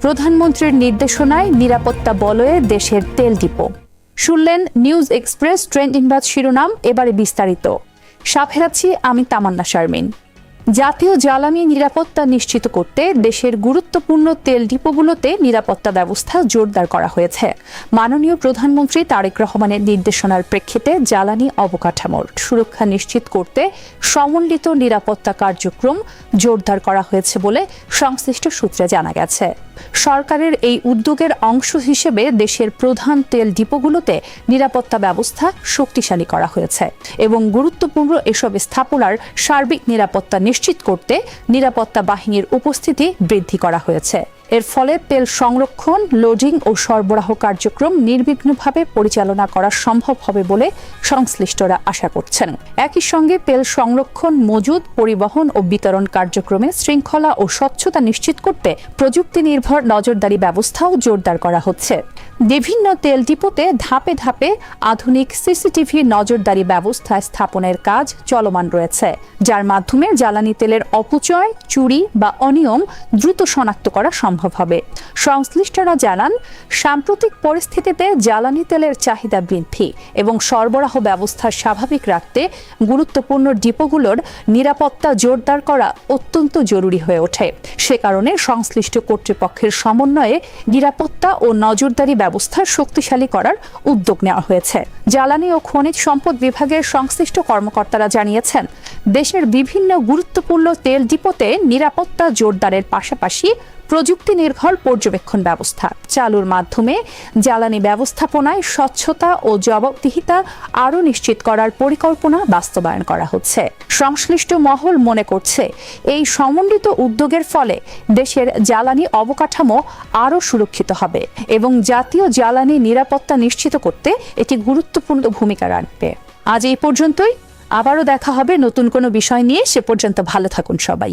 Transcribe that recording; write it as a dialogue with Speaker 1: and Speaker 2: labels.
Speaker 1: প্রধানমন্ত্রীর নির্দেশনায় নিরাপত্তা বলয়ে দেশের তেল ডিপো। শুনলেন নিউজ এক্সপ্রেস ট্রেন্ডিং বাজ শিরোনাম, এবারে বিস্তারিত। সাফেরাচ্ছি আমি তামান্না শারমিন। জাতীয় জ্বালানি নিরাপত্তা নিশ্চিত করতে দেশের গুরুত্বপূর্ণ তেল ডিপোগুলোতে নিরাপত্তা ব্যবস্থা জোরদার করা হয়েছে। মাননীয় প্রধানমন্ত্রী তারেক রহমানের নির্দেশনার প্রেক্ষিতে জ্বালানি অবকাঠামোর সুরক্ষা নিশ্চিত করতে সমন্বিত নিরাপত্তা কার্যক্রম জোরদার করা হয়েছে বলে সংশ্লিষ্ট সূত্রে জানা গেছে। সরকারের এই উদ্যোগের অংশ হিসেবে দেশের প্রধান তেল ডিপোগুলোতে নিরাপত্তা ব্যবস্থা শক্তিশালী করা হয়েছে এবং গুরুত্বপূর্ণ এসব স্থাপনার সার্বিক নিরাপত্তা নিশ্চিত করতে নিরাপত্তা বাহিনীর উপস্থিতি বৃদ্ধি করা হয়েছে। এর ফলে তেল সংরক্ষণ, লোডিং ও সরবরাহ কার্যক্রম নির্বিঘ্নভাবে পরিচালনা করা সম্ভব হবে বলে সংশ্লিষ্টরা আশা করছেন। একই সঙ্গে তেল সংরক্ষণ, মজুদ, পরিবহন ও বিতরণ কার্যক্রমে শৃঙ্খলা ও স্বচ্ছতা নিশ্চিত করতে প্রযুক্তি নির্ভর নজরদারি ব্যবস্থাও জোরদার করা হচ্ছে। বিভিন্ন তেল ডিপোতে ধাপে ধাপে আধুনিক সিসিটিভি নজরদারি ব্যবস্থা স্থাপনের কাজ চলমান রয়েছে, যার মাধ্যমে জ্বালানি তেলের অপচয়, চুরি বা অনিয়ম দ্রুত শনাক্ত করা সম্ভব হবে। সংশ্লিষ্টরা জানান, সাম্প্রতিক পরিস্থিতিতে জ্বালানি তেলের চাহিদা বৃদ্ধি এবং সরবরাহ ব্যবস্থা স্বাভাবিক রাখতে গুরুত্বপূর্ণ ডিপোগুলোর নিরাপত্তা জোরদার করা অত্যন্ত জরুরি হয়ে ওঠে। সে কারণে সংশ্লিষ্ট কর্তৃপক্ষের সমন্বয়ে নিরাপত্তা ও নজরদারি ব্যবস্থা শক্তিশালী করার উদ্যোগ নেওয়া হয়েছে। জ্বালানি ও খনিজ সম্পদ বিভাগের সংশ্লিষ্ট কর্মকর্তারা জানিয়েছেন, দেশের বিভিন্ন গুরুত্বপূর্ণ তেল ডিপোতে নিরাপত্তা জোরদারের পাশাপাশি প্রযুক্তি নির্ভর পর্যবেক্ষণ ব্যবস্থা চালুর মাধ্যমে জ্বালানি ব্যবস্থাপনায় স্বচ্ছতা ও জবাবদিহিতা আরও নিশ্চিত করার পরিকল্পনা বাস্তবায়ন করা হচ্ছে। সংশ্লিষ্ট মহল মনে করছে, এই সমন্বিত উদ্যোগের ফলে দেশের জ্বালানি অবকাঠামো আরও সুরক্ষিত হবে এবং জাতীয় জ্বালানি নিরাপত্তা নিশ্চিত করতে এটি গুরুত্বপূর্ণ ভূমিকা রাখবে। আজ এই পর্যন্তই, আবারও দেখা হবে নতুন কোনো বিষয় নিয়ে। সে পর্যন্ত ভালো থাকুন সবাই।